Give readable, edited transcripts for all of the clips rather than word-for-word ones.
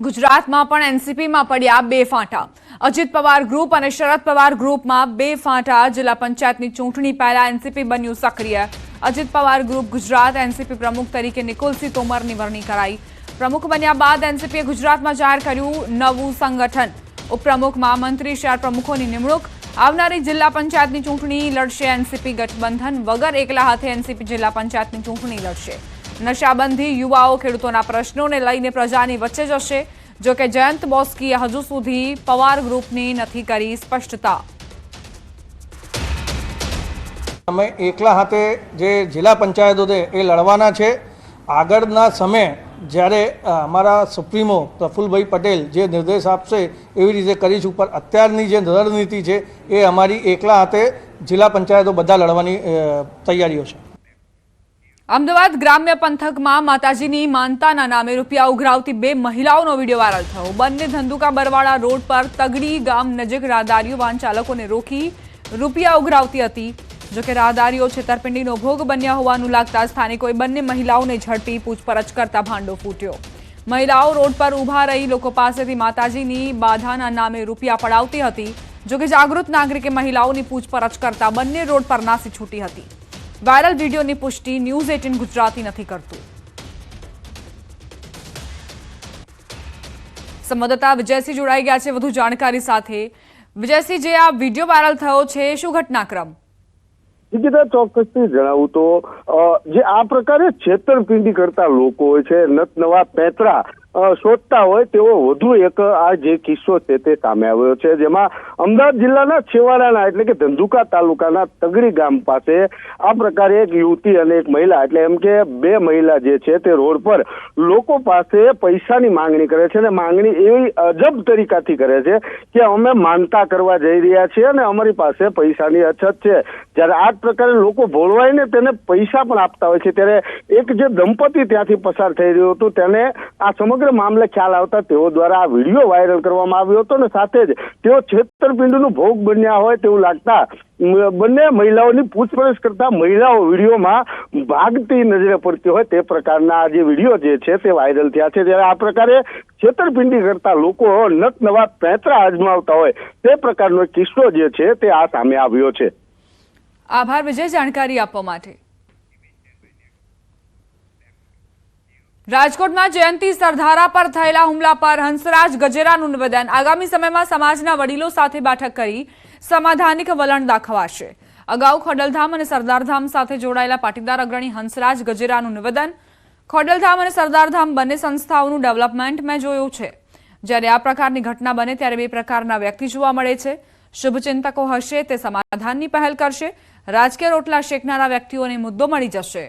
ગુજરાતમાં પણ એનસીપીમાં પડ્યા બે ફાંટા। અજીત પવાર ગ્રુપ અને શરદ પવાર ગ્રુપમાં બે ફાંટા। જિલ્લા પંચાયતની ચૂંટણી પહેલા એનસીપી બન્યું સક્રિય। અજીત પવાર ગ્રુપ ગુજરાત એનસીપી પ્રમુખ તરીકે નિકુલસિંહ તોમરની વરણી કરાઈ। પ્રમુખ બન્યા બાદ એનસીપીએ ગુજરાતમાં જાહેર કર્યું નવું સંગઠન। ઉપપ્રમુખમાં મંત્રી શહેર પ્રમુખોની નિમણૂક। આવનારી જિલ્લા પંચાયતની ચૂંટણી લડશે એનસીપી ગઠબંધન વગર એકલા હાથે એનસીપી જિલ્લા પંચાયતની ચૂંટણી લડશે। નશાબંધી યુવાઓ ખેડૂતોના પ્રશ્નોને લઈને પ્રજાની વચ્ચે જશે। જો કે જયંત બોસ્કીએ હજુ સુધી પવાર ગ્રુપની નથી કરી સ્પષ્ટતા। અમે એકલા હાથે જે જિલ્લા પંચાયતો છે એ લડવાના છે। આગળના સમય જ્યારે અમારા સુપ્રીમો પ્રફુલ્લભાઈ પટેલ જે નિર્દેશ આપશે એવી રીતે કરીશું, પણ અત્યારની જે રણનીતિ છે એ અમારી એકલા હાથે જિલ્લા પંચાયતો બધા લડવાની તૈયારીઓ છે। અમદાવાદ ગ્રામ્ય પંથકમાં માતાજીની માનતાના નામે રૂપિયા ઉઘરાવતી બે મહિલાઓનો વિડીયો વાયરલ થયો। બંને ધંધુકા બરવાડા રોડ પર તગડી ગામ નજીક રાહદારીઓ વાહન ચાલકોને રોકી રૂપિયા ઉઘરાવતી હતી। જોકે રાહદારીઓ છેતરપિંડીનો ભોગ બન્યા હોવાનું લાગતા સ્થાનિકોએ બંને મહિલાઓને ઝડપી પૂછપરછ કરતા ભાંડો ફૂટ્યો। મહિલાઓ રોડ પર ઊભા રહી લોકો પાસેથી માતાજીની બાધાના નામે રૂપિયા પડાવતી હતી। જોકે જાગૃત નાગરિકે મહિલાઓની પૂછપરછ કરતા બંને રોડ પર નાસી છૂટી હતી। વાયરલ વીડિયોની પુષ્ટિ ન્યૂઝ 18 ગુજરાતી નથી કરતું। સંવાદદાતા વિજયસિંહ જોડાઈ ગયા છે વધુ જાણકારી સાથે। વિજયસિંહ, જે આ વિડીયો વાયરલ થયો છે શું ઘટનાક્રમ? ચોક્કસથી જણાવું તો જે આ પ્રકારે છેતરપિંડી કરતા લોકો હોય છે, નત નવા પેંતરા શોધતા હોય તેવો વધુ એક આ જે કિસ્સો છે તે સામે આવ્યો છે, જેમાં અમદાવાદ જિલ્લાના છેવાડાના એટલે કે ધંધુકા તાલુકાના તગડી ગામ પાસે આ પ્રકારે એક યુવતી અને એક મહિલા એટલે એમ કે બે મહિલા જે છે તે રોડ પર લોકો પાસે પૈસાની માંગણી કરે છે અને માંગણી એવી અજબ તરીકાથી કરે છે કે અમે માનતા કરવા જઈ રહ્યા છીએ અને અમારી પાસે પૈસાની અછત છે। જ્યારે આ પ્રકારે લોકો ભોળવાઈને તેને પૈસા પણ આપતા હોય છે, ત્યારે એક જે દંપતી ત્યાંથી પસાર થઈ રહ્યું હતું તેને આ સમગ્ર મામલે ખ્યાલ આવતા તેઓ દ્વારા આ વિડીયો વાયરલ કરવામાં આવ્યો હતો અને સાથે જ તેઓ છેતરપિંડીનો ભોગ બન્યા હોય તેવું લાગતા બંને મહિલાઓની પૂછપરછ કરતા મહિલાઓ વિડીયોમાં ભાગતી નજરે પડતી હોય તે પ્રકારના જે વિડીયો જે છે તે વાયરલ થયા છે। ત્યારે આ પ્રકારે છેતરપિંડી કરતા લોકો નત નવા પેંતરા અજમાવતા હોય તે પ્રકારનો કિસ્સો જે છે તે આ સામે આવ્યો છે। આભાર વિજય જાણકારી આપવા માટે। રાજકોટમાં જયંતી સરધારા પર થયેલા હુમલા પર હંસરાજ ગજેરાનું નિવેદન। આગામી સમયમાં સમાજના વડીલો સાથે બેઠક કરી સમાધાનિક વલણ દાખવાશે। અગાઉ ખોડલધામ અને સરદારધામ સાથે જોડાયેલા પાટીદાર અગ્રણી હંસરાજ ગજેરાનું નિવેદન। ખોડલધામ અને સરદારધામ બંને સંસ્થાઓનું ડેવલપમેન્ટ મેં જોયું છે। જ્યારે આ પ્રકારની ઘટના બને ત્યારે બે પ્રકારના વ્યક્તિ જોવા મળે છે। શુભચિંતકો હશે તે સમાધાનની પહેલ કરશે। રાજકીય રોટલા શેકનારા વ્યક્તિઓને મુદ્દો મળી જશે।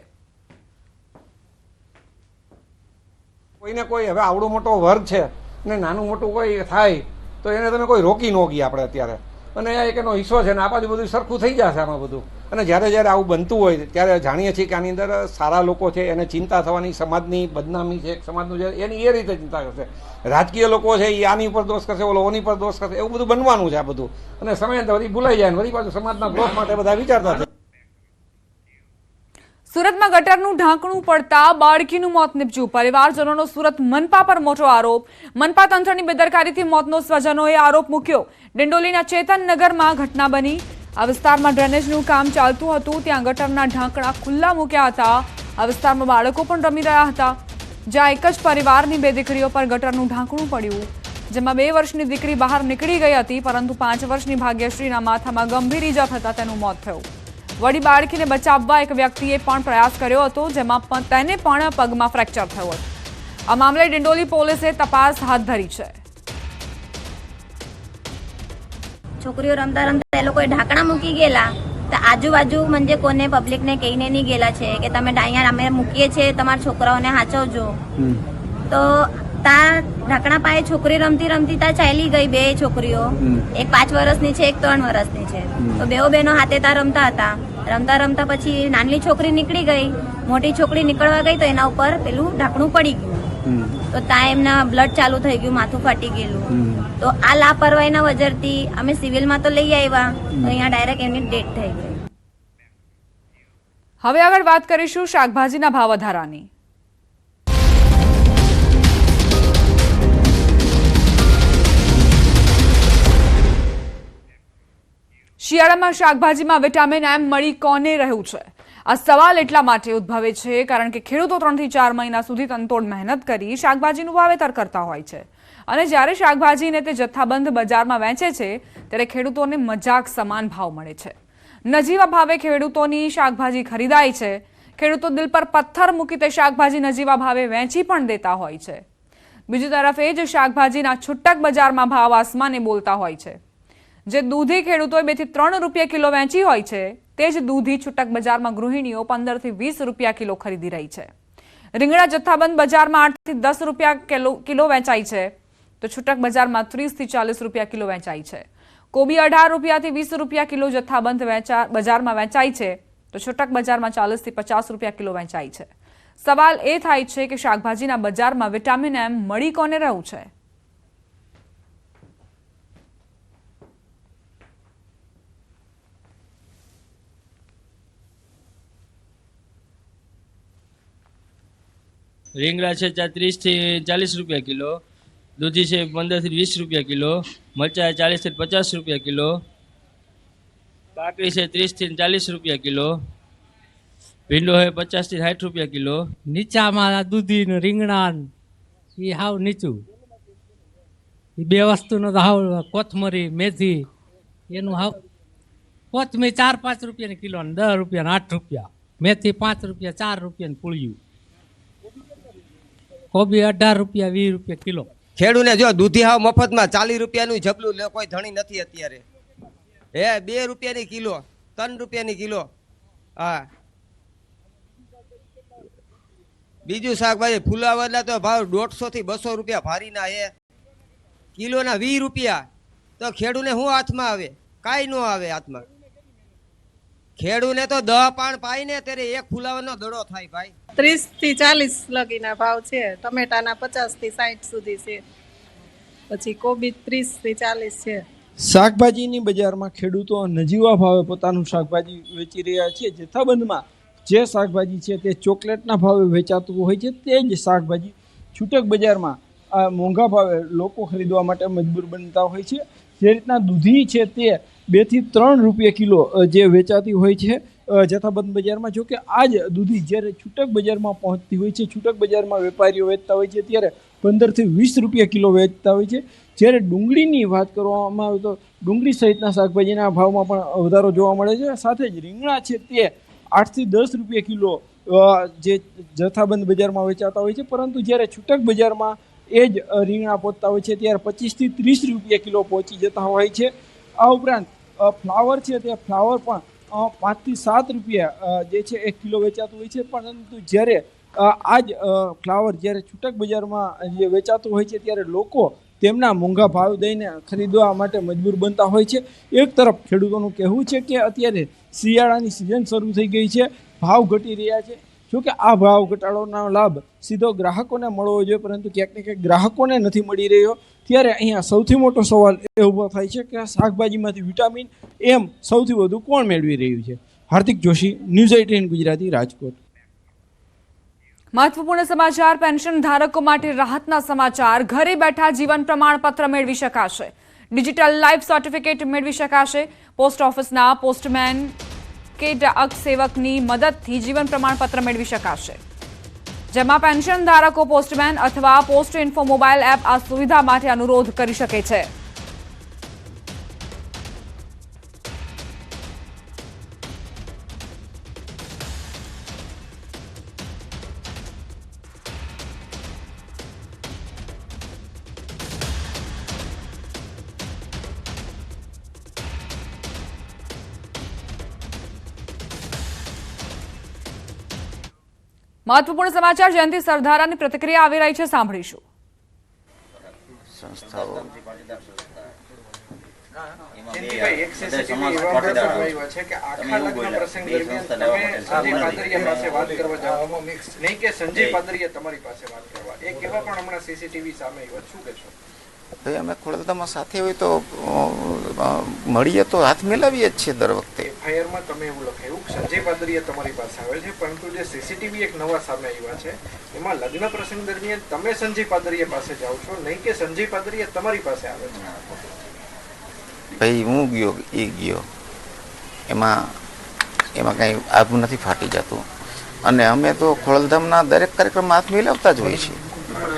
કોઈને કોઈ હવે આવડો મોટો વર્ગ છે ને નાનું મોટું કોઈ થાય તો એને તમે કોઈ રોકી ન ગઈ આપણે અત્યારે, અને એક એનો હિસ્સો છે ને આ બાજુ બધું સરખું થઈ જશે આમાં બધું। અને જ્યારે જ્યારે આવું બનતું હોય ત્યારે જાણીએ છીએ કે આની અંદર સારા લોકો છે એને ચિંતા થવાની, સમાજની બદનામી છે સમાજનું છે એની એ રીતે ચિંતા કરશે। રાજકીય લોકો છે એ આની ઉપર દોષ કરશે, ઓલો ઓની પર દોષ કરશે, એવું બધું બનવાનું છે આ બધું। અને સમયાંતરે વળી ભૂલાઈ જાય વળી પાછું સમાજના ગ્રોથ માટે બધા વિચારતા છે। સુરતમાં ગટરનું ઢાંકણું પડતા બાળકીનું મોત નીપજ્યું। પરિવારજનોનો સુરત મનપા પર મોટો આરોપ। મનપા તંત્રની બેદરકારીથી મોતનો સ્વજનોએ આરોપ મૂક્યો। ડિંડોલીના ચેતનનગરમાં ઘટના બની। આ વિસ્તારમાં ડ્રેનેજનું કામ ચાલતું હતું, ત્યાં ગટરના ઢાંકણા ખુલ્લા મૂક્યા હતા। આ વિસ્તારમાં બાળકો પણ રમી રહ્યા હતા, જ્યાં એક જ પરિવારની બે દીકરીઓ પર ગટરનું ઢાંકણું પડ્યું, જેમાં 2 વર્ષની દીકરી બહાર નીકળી ગઈ હતી, પરંતુ 5 વર્ષની ભાગ્યશ્રીના માથામાં ગંભીર ઈજા થતાં તેનું મોત થયું। વળી બાળકીને બચાવવા એક વ્યક્તિએ પણ પ્રયાસ કર્યો હતો, જેમાં તેને પણ પગમાં ફ્રેક્ચર થયો હતો। આ મામલે ડિંડોલી પોલીસે તપાસ હાથ ધરી છે। છોકરીઓ રમતા રમતા એ લોકોએ ઢાંકણા મૂકી ગયેલા તો આજુબાજુ म्हणजे કોને પબ્લિકને કહીને નહીં ગયેલા છે કે તમે અહીંયા અમે મૂકીએ છીએ તમારા છોકરાઓને સાચવજો। તો ત્યાં ઢાંકણા પાસે છોકરી રમતી રમતી ત્યાં ચાલી ગઈ, 2 છોકરીઓ, એક 5 વર્ષની છે એક 3 વર્ષની છે। તો બેઓ બહેનો હાથે ત્યાં રમતા હતા। રમતા રમતા પછી નાની છોકરી નીકળી ગઈ, મોટી છોકરી નીકળવા ગઈ તો એના ઉપર પેલું ઢાંકણું પડી ગયું, તો ત્યાં એમના બ્લડ ચાલુ થઈ ગયું, માથું ફાટી ગયેલું। તો આ લાપરવાહીના વજરથી અમે સિવિલમાં તો લઈ આવ્યા તો અહીંયા ડાયરેક્ટ એમની ડેથ થઈ ગઈ। હવે આગળ વાત કરીશું શાકભાજીના ભાવ વધારાની। શિયાળામાં શાકભાજીમાં વિટામિન એમ મળી કોને રહ્યું છે? આ સવાલ એટલા માટે ઉદ્ભવે છે કારણ કે ખેડૂતો 3 થી 4 મહિના સુધી તનતોડ મહેનત કરી શાકભાજીનું વાવેતર કરતા હોય છે અને જ્યારે શાકભાજીને તે જથ્થાબંધ બજારમાં વેચે છે ત્યારે ખેડૂતોને મજાક સમાન ભાવ મળે છે. નજીવા ભાવે ખેડૂતોની શાકભાજી ખરીદાય છે. ખેડૂતો દિલ પર પથ્થર મૂકી તે શાકભાજી નજીવા ભાવે વેચી પણ દેતા હોય છે. બીજી તરફ એ જ શાકભાજીના છૂટક બજારમાં ભાવ આસમાને બોલતા હોય છે. જે દૂધી ખેડૂતોએ 2 થી 3 રૂપિયા કિલો વેચી હોય છે તે જ દૂધી છૂટક બજારમાં ગૃહિણીઓ 15 થી 20 રૂપિયા કિલો ખરીદી રહી છે. રીંગણા જથ્થાબંધ બજારમાં 8 થી 10 રૂપિયા કિલો વેચાય છે તો છૂટક બજારમાં 30 થી 40 રૂપિયા કિલો વેચાય છે. કોબી 18 રૂપિયાથી 20 રૂપિયા કિલો જથ્થાબંધ બજારમાં વેચાય છે તો છૂટક બજારમાં 40 થી 50 રૂપિયા કિલો વેચાય છે. સવાલ એ થાય છે કે શાકભાજીના બજારમાં વિટામિન એમ મળી કોને રહ્યું છે? રીંગણા છે 30 થી 40 રૂપિયા કિલો, દૂધી છે 15 થી 20 રૂપિયા કિલો, મરચા 40 થી 50 રૂપિયા કિલો, કાકડી છે 30 થી 40 રૂપિયા કિલો, ભીંડો છે 50 થી 60 રૂપિયા કિલો. નીચામાં દૂધી ને રીંગણા એ હાવ નીચું. એ બે વસ્તુનો તો હાવ કોથમરી મેથી એનું હાવ કોથમીર 4-5 રૂપિયાની કિલો ને 10 રૂપિયા ને 8 રૂપિયા, મેથી 5 રૂપિયા 4 રૂપિયા પૂળ્યું, કોબી 18 રૂપિયા 20 રૂપિયા કિલો. ખેડૂને જો દૂધી હાવ મફતમાં 40 રૂપિયાનું જબલું લે કોઈ ધણી નથી અત્યારે. 2 રૂપિયાની કિલો, 3 રૂપિયાની કિલો. હા, બીજું શાકભાજી ફુલાવરના તો ભાવ 150 થી 200 રૂપિયા ભારીના હે. કિલોના 20 રૂપિયા તો ખેડૂને શું હાથમાં આવે? કાંઈ ન આવે હાથમાં. ખેડૂને તો 10 પાણ પાય ને ત્યારે એક ફુલાવાનો દડો થાય ભાઈ. 30 થી 40 લગીના ભાવ છે. ટમેટાના 50 થી 60 સુધી છે. પછી કોબી 30 થી 40 છે. શાકભાજીની બજારમાં ખેડૂતો નજીવા ભાવે પોતાનું શાકભાજી વેચી રહ્યા છે. જથ્થાબંધમાં જે શાકભાજી છે તે ચોકલેટના ભાવે વેચાતું હોય છે તે જ શાકભાજી છૂટક બજારમાં મોંઘા ભાવે લોકો ખરીદવા માટે મજબૂર બનતા હોય છે. જે રીતના દૂધી છે તે 2 થી 3 રૂપિયા કિલો જે વેચાતી હોય છે જથ્થાબંધ બજારમાં. જો કે આ જ દૂધી જ્યારે છૂટક બજારમાં પહોંચતી હોય છે, છૂટક બજારમાં વેપારીઓ વેચતા હોય છે ત્યારે 15 થી 20 રૂપિયા કિલો વેચતા હોય છે. જ્યારે ડુંગળીની વાત કરવામાં આવે તો ડુંગળી સહિતના શાકભાજીના ભાવમાં પણ વધારો જોવા મળે છે. સાથે જ રીંગણા છે તે 8 થી 10 રૂપિયા કિલો જે જથ્થાબંધ બજારમાં વેચાતા હોય છે, પરંતુ જ્યારે છૂટક બજારમાં એ જ રીંગણા પહોંચતા હોય છે ત્યારે 25 થી 30 રૂપિયા કિલો પહોંચી જતા હોય છે. આ ઉપરાંત ફ્લાવર છે તે ફ્લાવર પણ 5 થી 7 રૂપિયા જે છે 1 કિલો વેચાતું હોય છે, પરંતુ જ્યારે આ જ ફ્લાવર જ્યારે છૂટક બજારમાં જે વેચાતું હોય છે ત્યારે લોકો તેમના મોંઘા ભાવ દઈને ખરીદવા માટે મજબૂર બનતા હોય છે. એક તરફ ખેડૂતોનું કહેવું છે કે અત્યારે શિયાળાની સિઝન શરૂ થઈ ગઈ છે, ભાવ ઘટી રહ્યા છે. જોકે આ ભાવ ઘટાડોનો લાભ સીધો ગ્રાહકોને મળવો જોઈએ, પરંતુ ક્યાંક ને ક્યાંક ગ્રાહકોને નથી મળી રહ્યો. ત્યારે અહીંયા સૌથી મોટો સવાલ એ ઊભો થાય છે કે શાકભાજીમાંથી વિટામિન એમ સૌથી વધુ કોણ મેળવી રહ્યું છે? હાર્દિક જોશી, ન્યૂઝ 18 ગુજરાતી, રાજકોટ. મહત્વપૂર્ણ સમાચાર. પેન્શન ધારકો માટે રાહતના સમાચાર. ઘરે બેઠા જીવન પ્રમાણપત્ર મેળવી શકાશે. ડિજિટલ લાઈફ સર્ટિફિકેટ મેળવી શકાશે. પોસ્ટ ઓફિસના પોસ્ટમેન કે ડાક સેવકની મદદથી જીવન પ્રમાણપત્ર મેળવી શકાશે, જેમાં પેન્શન ધારકો પોસ્ટમેન અથવા પોસ્ટ ઇન્ફો મોબાઈલ એપ આ સુવિધા માટે અનુરોધ કરી શકે છે. મહત્વપૂર્ણ સમાચાર. જયંતિ સરદારાની પ્રતિક્રિયા આવી રહી છે, સાંભળીશું. ભાઈ અમે ખોળદામાં સાથે હોય તો મળીએ તો હાથ મિલાવીએ જ છીએ દર વખતે. એફઆઈઆરમાં તમે એવું લખાયું સંજય પાદરિયા તમારી પાસે આવે છે, પરંતુ જે સીસીટીવી એક નવા સામે આવ્યા છે એમાં લગ્ન પ્રસંગ દરમિયાન તમે સંજય પાદરિયા પાસે જાઓ છો, નહીં કે સંજય પાદરિયા તમારી પાસે આવે છે? ભાઈ હું ગયો એ ગયો એમાં કંઈ આભ નથી ફાટી જતું. અને અમે તો ખોડલધામના દરેક કાર્યક્રમમાં હાથ મિલાવતા જ હોઈએ છીએ.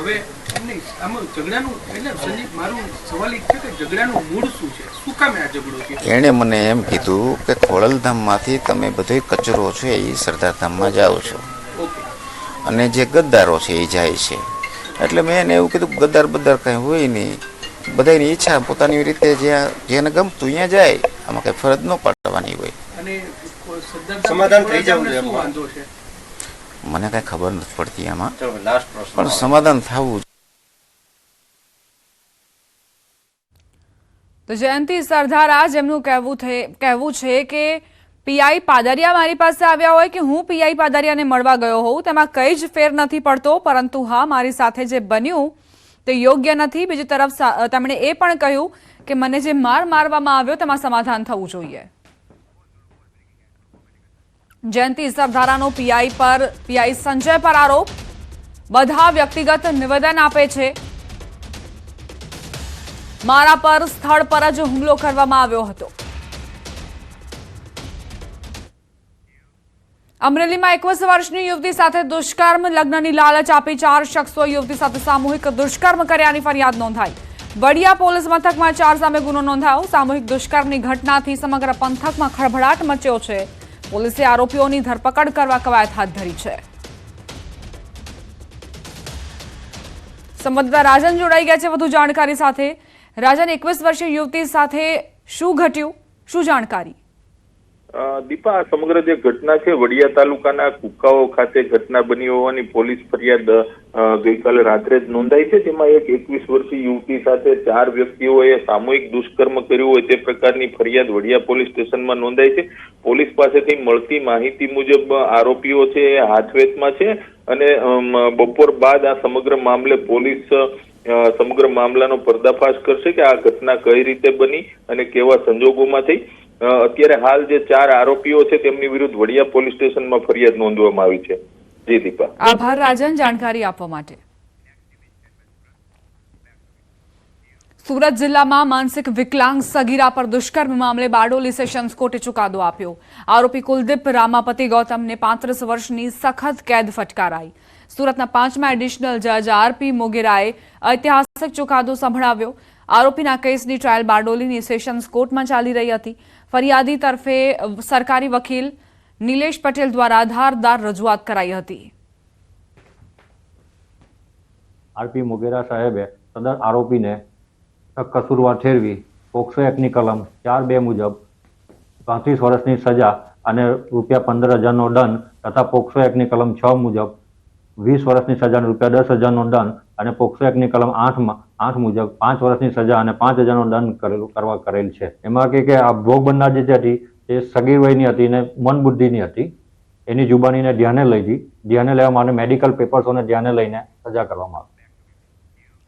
હવે એમને આમાં ઝઘડાનું એટલે સંદીપ મારું સવાલ એ છે કે ઝઘડાનું મૂળ શું છે, શું કામે આ ઝઘડો છે? એણે મને એમ કીધું કે ખોડલધામમાંથી તમે બધો કચરો છે એ સરદારધામમાં જાઓ છો અને જે ગદ્દારો છે એ જાય છે. એટલે મેં એને એવું કીધું ગદ્દાર બદ્દાર કંઈ હોય નહીં, બધાની ઈચ્છા પોતાની રીતે જ્યાં જેને ગમતું અહીંયા જાય, આમાં કંઈ ફરજ ન પાડવાની હોય. અને સમાધાન થઈ જવું જોઈએ, શું વાંધો છે? મને કાંઈ ખબર નથી પડતી આમાં, પણ સમાધાન થવું. તો જયંતિ સરધારા જેમનું કહેવું છે કે પીઆઈ પાદરિયા મારી પાસે આવ્યા હોય કે હું પીઆઈ પાદરિયાને મળવા ગયો હોઉં તેમાં કંઈ જ ફેર નથી પડતો, પરંતુ હા મારી સાથે જે બન્યું તે યોગ્ય નથી. બીજી તરફ તેમણે એ પણ કહ્યું કે મને જે મારવામાં આવ્યો તેમાં સમાધાન થવું જોઈએ. જયંતિ સરધારાનો પીઆઈ સંજય પર આરોપ, બધા વ્યક્તિગત નિવેદન આપે છે. મારા પર સ્થળ પર જ હુમલો કરવામાં આવ્યો હતો. અમરેલીમાં 21 વર્ષની યુવતી સાથે દુષ્કર્મ, લગ્નની લાલચ આપી 4 શખ્સોએ યુવતી સાથે સામૂહિક દુષ્કર્મ કર્યાની ફરિયાદ નોંધાઈ. વડિયા પોલીસ મથકમાં 4 સામે ગુનો નોંધાયો. સામૂહિક દુષ્કર્મની ઘટનાથી સમગ્ર પંથકમાં ખળભળાટ મચ્યો છે. પોલીસે આરોપીઓની ધરપકડ કરવા કવાયત હાથ ધરી છે. સંવાદદાતા રાજન જોડાઈ ગયા છે વધુ જાણકારી સાથે. રાજન, 21 વર્ષીય યુવતી સાથે શું ઘટ્યું, શું જાણકારી? દીપા, આ સમગ્ર જે ઘટના છે વડિયા તાલુકાના કુકાઓ ખાતે ઘટના બની હોવાની પોલીસ ફરિયાદ ગઈકાલે રાત્રે જ નોંધાઈ છે. જેમાં એક 21 વર્ષીય યુવતી સાથે 4 વ્યક્તિઓએ સામૂહિક દુષ્કર્મ કર્યું હોય તે પ્રકારની ફરિયાદ વડિયા પોલીસ સ્ટેશનમાં નોંધાઈ છે. પોલીસ પાસેથી મળતી માહિતી મુજબ આરોપીઓ છે એ હાથવેતમાં છે અને બપોર બાદ આ સમગ્ર મામલે પોલીસ સમગ્ર મામલાનો પર્દાફાશ કરશે કે આ ઘટના કઈ રીતે બની અને કેવા સંજોગોમાં થઈ. અત્યારે હાલ જે 4 આરોપીઓ છે તેમની વિરુદ્ધ વડિયા પોલીસ સ્ટેશનમાં ફરિયાદ નોંધવામાં આવી છે. જી દીપા. આભાર રાજન જાણકારી આપવા માટે. સુરત જિલ્લામાં માનસિક વિકલાંગ સગીરા પર દુષ્કર્મ મામલે બારડોલી સેશન્સ કોર્ટે ચુકાદો આપ્યો. આરોપી કુલદીપ રામાપતિ ગૌતમને 35 વર્ષની સખત કેદ ફટકારાઈ. સુરતના 5મા એડિશનલ જજ આરપી મોગેરાએ ઐતિહાસિક ચુકાદો સંભળાવ્યો. આરોપીના કેસની ટ્રાયલ બારડોલીની સેશન્સ કોર્ટમાં ચાલી રહી હતી. ફરિયાદી તરફે સરકારી વકીલ નિલેશ પટેલ દ્વારા ધારદાર રજૂઆત કરાઈ હતી. આરપી મોગેરા સાહેબે સદર આરોપીને કસૂરવાર ઠેરવી પોક્સો એક્ટની કલમ 4(2) મુજબ 35 વર્ષની સજા અને ₹15,000નો દંડ તથા પોક્સો એક્ટની કલમ 6 મુજબ 20 વર્ષની સજા અને ₹10,000નો દંડ અને પોક્સો એક્ટની કલમ 8 મુજબ 5 વર્ષની સજા અને ₹5,000નો દંડ કરેલ છે. એમાં કે આ ભોગ બનનાર જે હતી તે સગીર વયની હતી અને મંદબુદ્ધિની હતી. એની જુબાનીને ધ્યાને લેવા માટે મેડિકલ પેપર્સોને ધ્યાને લઈને સજા કરવામાં આવી.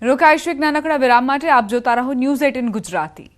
રોકાઈશું એક નાનકડા વિરામ માટે. આપ જોતા રહો ન્યૂઝ 18 ગુજરાતી.